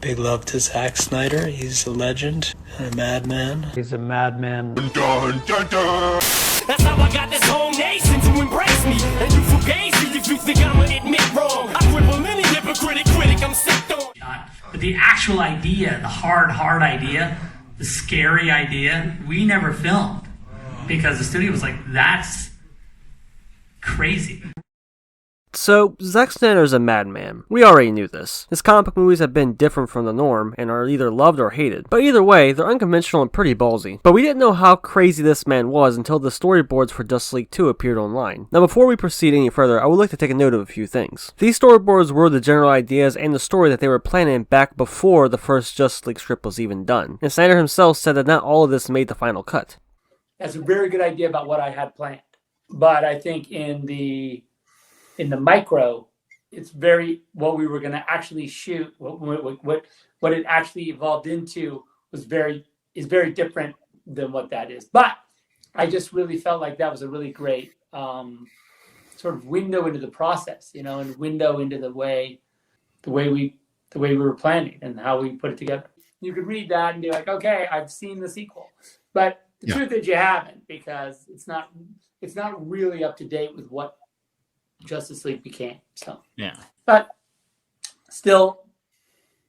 Big love to Zack Snyder. He's a legend and a madman. He's a madman. Dun, dun, dun. That's how I got this whole nation to embrace me. And you fugazi if you think I'ma admit wrong. I cripple any hypocritic critic I'm sick on. But the actual idea, the hard idea, the scary idea, we never filmed. Because the studio was like, that's crazy. So, Zack Snyder is a madman. We already knew this. His comic book movies have been different from the norm and are either loved or hated. But either way, they're unconventional and pretty ballsy. But we didn't know how crazy this man was until the storyboards for Justice League 2 appeared online. Now before we proceed any further, I would like to take a note of a few things. These storyboards were the general ideas and the story that they were planning back before the first Justice League script was even done. And Snyder himself said that not all of this made the final cut. That's a very good idea about what I had planned. But I think in the micro, it's very what we were going to actually shoot. What it actually evolved into is very different than what that is. But I just really felt like that was a really great sort of window into the process, and window into the way we were planning and how we put it together. You could read that and be like, okay, I've seen the sequel, but the truth is you haven't, because it's not really up to date with what Justice League became. So yeah, but still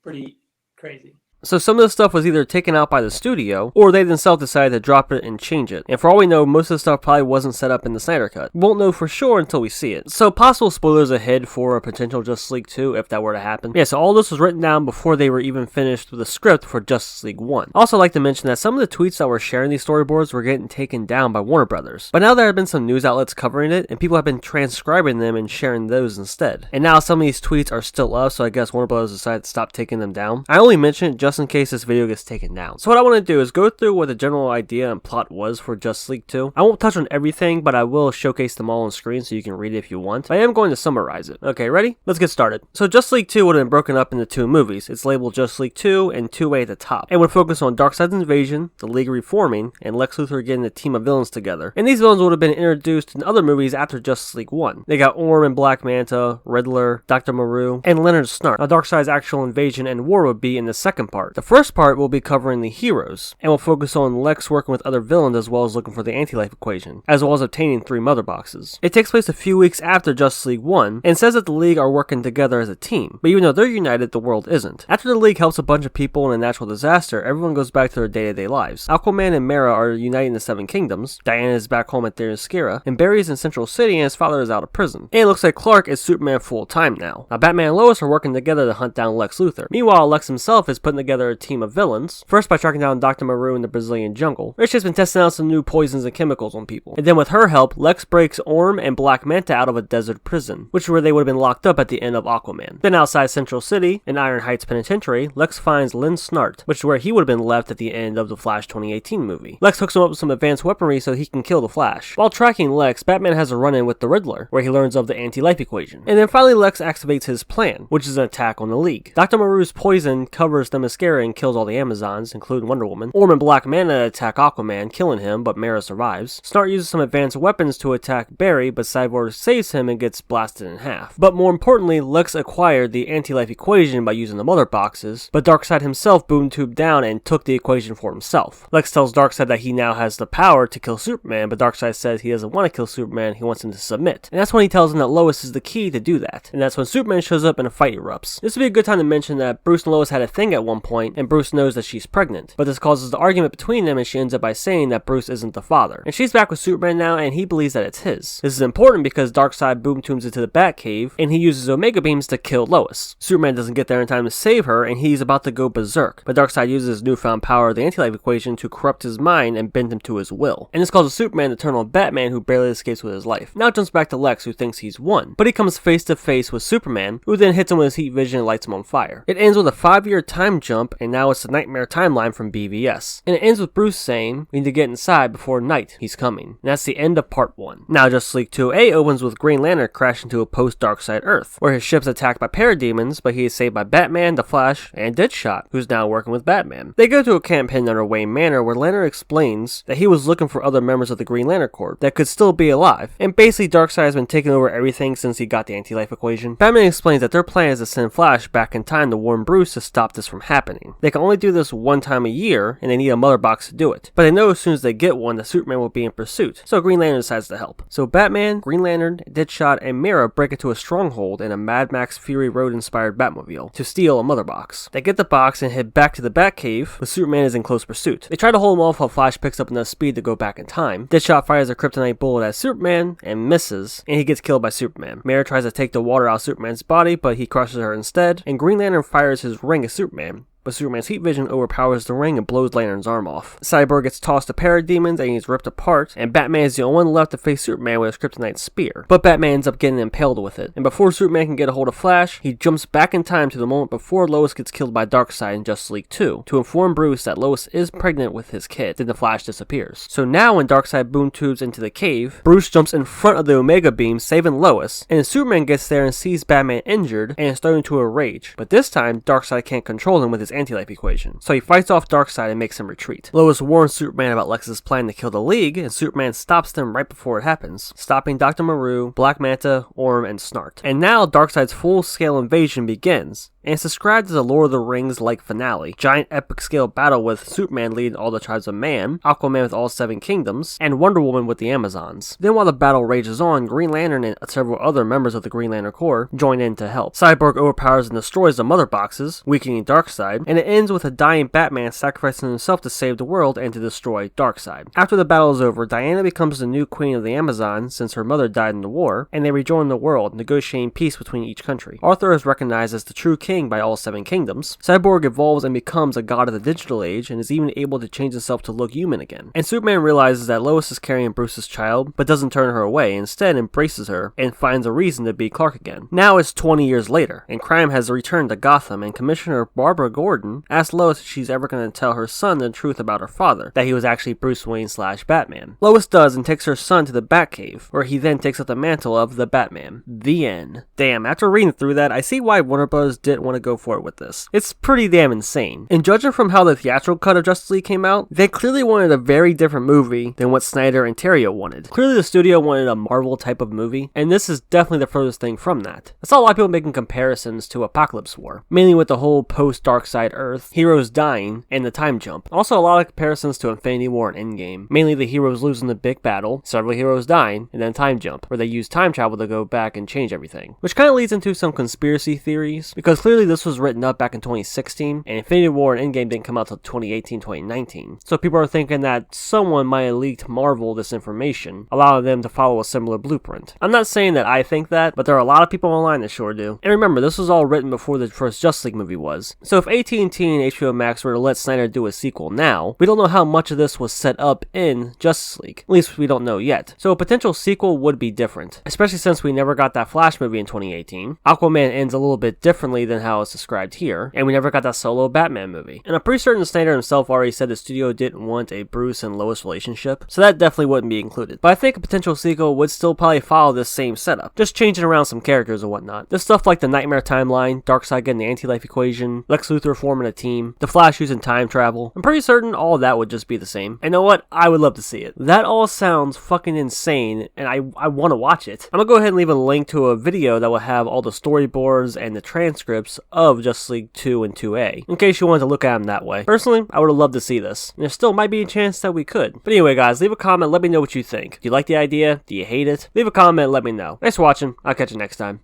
pretty crazy. So some of the stuff was either taken out by the studio, or they themselves decided to drop it and change it. And for all we know, most of the stuff probably wasn't set up in the Snyder Cut. We won't know for sure until we see it. So possible spoilers ahead for a potential Justice League 2 if that were to happen. Yeah, so all this was written down before they were even finished with the script for Justice League 1. Also like to mention that some of the tweets that were sharing these storyboards were getting taken down by Warner Brothers. But now there have been some news outlets covering it, and people have been transcribing them and sharing those instead. And now some of these tweets are still up, so I guess Warner Brothers decided to stop taking them down. I only mention it just in case this video gets taken down. So what I want to do is go through what the general idea and plot was for Justice League 2. I won't touch on everything, but I will showcase them all on screen so you can read it if you want. I am going to summarize it. Okay, ready? Let's get started. So Justice League 2 would have been broken up into two movies. It's labeled Justice League 2 and 2A at the top. It would focus on Darkseid's invasion, the League reforming, and Lex Luthor getting a team of villains together. And these villains would have been introduced in other movies after Justice League 1. They got Orm and Black Manta, Riddler, Dr. Maru, and Leonard Snart. Now Darkseid's actual invasion and war would be in the second part. The first part will be covering the heroes, and will focus on Lex working with other villains as well as looking for the anti-life equation, as well as obtaining 3 mother boxes. It takes place a few weeks after Justice League 1, and says that the League are working together as a team, but even though they're united, the world isn't. After the League helps a bunch of people in a natural disaster, everyone goes back to their day-to-day lives. Aquaman and Mera are united in the Seven Kingdoms, Diana is back home at Themyscira, and Barry is in Central City and his father is out of prison. And it looks like Clark is Superman full-time now. Now Batman and Lois are working together to hunt down Lex Luthor. Meanwhile, Lex himself is putting together a team of villains, first by tracking down Dr. Maru in the Brazilian jungle, where she's been testing out some new poisons and chemicals on people. And then with her help, Lex breaks Orm and Black Manta out of a desert prison, which is where they would have been locked up at the end of Aquaman. Then outside Central City, in Iron Heights Penitentiary, Lex finds Lynn Snart, which is where he would have been left at the end of the Flash 2018 movie. Lex hooks him up with some advanced weaponry so he can kill the Flash. While tracking Lex, Batman has a run-in with the Riddler, where he learns of the anti-life equation. And then finally Lex activates his plan, which is an attack on the League. Dr. Maru's poison covers Themyscira and kills all the Amazons, including Wonder Woman. Orm and Black Manta attack Aquaman, killing him, but Mera survives. Snart uses some advanced weapons to attack Barry, but Cyborg saves him and gets blasted in half. But more importantly, Lex acquired the anti-life equation by using the mother boxes, but Darkseid himself boom tubed down and took the equation for himself. Lex tells Darkseid that he now has the power to kill Superman, but Darkseid says he doesn't want to kill Superman, he wants him to submit. And that's when he tells him that Lois is the key to do that. And that's when Superman shows up and a fight erupts. This would be a good time to mention that Bruce and Lois had a thing at one point, and Bruce knows that she's pregnant. But this causes the argument between them, and she ends up by saying that Bruce isn't the father. And she's back with Superman now, and he believes that it's his. This is important because Darkseid boom tubes into the Batcave, and he uses Omega Beams to kill Lois. Superman doesn't get there in time to save her, and he's about to go berserk. But Darkseid uses his newfound power, the anti-life equation, to corrupt his mind and bend him to his will. And this causes Superman to turn on Batman, who barely escapes with his life. Now it jumps back to Lex, who thinks he's won. But he comes face to face with Superman, who then hits him with his heat vision and lights him on fire. It ends with a 5-year time jump jump, and now it's the nightmare timeline from BVS. And it ends with Bruce saying, "We need to get inside before night, he's coming." And that's the end of part 1. Now Justice League 2A opens with Green Lantern crashing to a post-Darkseid Earth, where his ship's attacked by parademons, but he is saved by Batman, the Flash, and Deadshot, who's now working with Batman. They go to a camp hidden under Wayne Manor, where Lantern explains that he was looking for other members of the Green Lantern Corps that could still be alive, and basically Darkseid has been taking over everything since he got the anti-life equation. Batman explains that their plan is to send Flash back in time to warn Bruce to stop this from happening. They can only do this one time a year, and they need a mother box to do it. But they know as soon as they get one that Superman will be in pursuit, so Green Lantern decides to help. So Batman, Green Lantern, Deadshot, and Mera break into a stronghold in a Mad Max Fury Road-inspired Batmobile to steal a mother box. They get the box and head back to the Batcave, but Superman is in close pursuit. They try to hold him off while Flash picks up enough speed to go back in time. Deadshot fires a kryptonite bullet at Superman and misses, and he gets killed by Superman. Mera tries to take the water out of Superman's body, but he crushes her instead, and Green Lantern fires his ring at Superman, but Superman's heat vision overpowers the ring and blows Lantern's arm off. Cyborg gets tossed to parademons and he's ripped apart, and Batman is the only one left to face Superman with his kryptonite spear. But Batman ends up getting impaled with it, and before Superman can get a hold of Flash, he jumps back in time to the moment before Lois gets killed by Darkseid in Justice League 2 to inform Bruce that Lois is pregnant with his kid. Then the Flash disappears. So now when Darkseid boom tubes into the cave, Bruce jumps in front of the Omega Beam, saving Lois, and Superman gets there and sees Batman injured and is starting to rage. But this time, Darkseid can't control him with his anti-life equation, so he fights off Darkseid and makes him retreat. Lois warns Superman about Lex's plan to kill the League, and Superman stops them right before it happens, stopping Dr. Maru, Black Manta, Orm, and Snart. And now Darkseid's full-scale invasion begins, and it's described as a Lord of the Rings-like finale. Giant epic-scale battle with Superman leading all the tribes of man, Aquaman with all 7 kingdoms, and Wonder Woman with the Amazons. Then while the battle rages on, Green Lantern and several other members of the Green Lantern Corps join in to help. Cyborg overpowers and destroys the mother boxes, weakening Darkseid, and it ends with a dying Batman sacrificing himself to save the world and to destroy Darkseid. After the battle is over, Diana becomes the new queen of the Amazon since her mother died in the war, and they rejoin the world, negotiating peace between each country. Arthur is recognized as the true king by all 7 kingdoms. Cyborg evolves and becomes a god of the digital age and is even able to change himself to look human again. And Superman realizes that Lois is carrying Bruce's child, but doesn't turn her away, instead embraces her and finds a reason to be Clark again. Now it's 20 years later, and crime has returned to Gotham, and Commissioner Barbara Gordon asks Lois if she's ever going to tell her son the truth about her father, that he was actually Bruce Wayne / Batman. Lois does and takes her son to the Batcave, where he then takes up the mantle of the Batman. The end. Damn, after reading through that, I see why Warner Bros. Didn't want to go for it with this. It's pretty damn insane. And judging from how the theatrical cut of Justice League came out, they clearly wanted a very different movie than what Snyder and Terrio wanted. Clearly the studio wanted a Marvel type of movie, and this is definitely the furthest thing from that. I saw a lot of people making comparisons to Apocalypse War, mainly with the whole post-Darkseid Earth, heroes dying, and the time jump. Also a lot of comparisons to Infinity War and Endgame, mainly the heroes losing the big battle, several heroes dying, and then time jump, where they use time travel to go back and change everything. Which kind of leads into some conspiracy theories, because clearly this was written up back in 2016, and Infinity War and Endgame didn't come out till 2018-2019. So people are thinking that someone might have leaked Marvel this information, allowing them to follow a similar blueprint. I'm not saying that I think that, but there are a lot of people online that sure do. And remember, this was all written before the first Justice League movie was. So if AT&T and HBO Max were to let Snyder do a sequel now, we don't know how much of this was set up in Justice League. At least we don't know yet. So a potential sequel would be different, especially since we never got that Flash movie in 2018. Aquaman ends a little bit differently than how it's described here, and we never got that solo Batman movie. And I'm pretty certain Snyder himself already said the studio didn't want a Bruce and Lois relationship, so that definitely wouldn't be included. But I think a potential sequel would still probably follow this same setup, just changing around some characters and whatnot. This stuff like the Nightmare timeline, Darkseid getting the anti-life equation, Lex Luthor forming a team, the Flash using time travel. I'm pretty certain all of that would just be the same. And you know what? I would love to see it. That all sounds fucking insane, and I want to watch it. I'm gonna go ahead and leave a link to a video that will have all the storyboards and the transcripts of Justice League 2 and 2A, in case you wanted to look at them that way. Personally, I would have loved to see this, and there still might be a chance that we could. But anyway guys, leave a comment, let me know what you think. Do you like the idea? Do you hate it? Leave a comment, let me know. Thanks for watching, I'll catch you next time.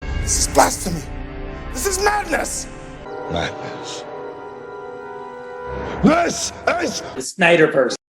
This is blasphemy. This is madness. Madness. This is The Snyderverse.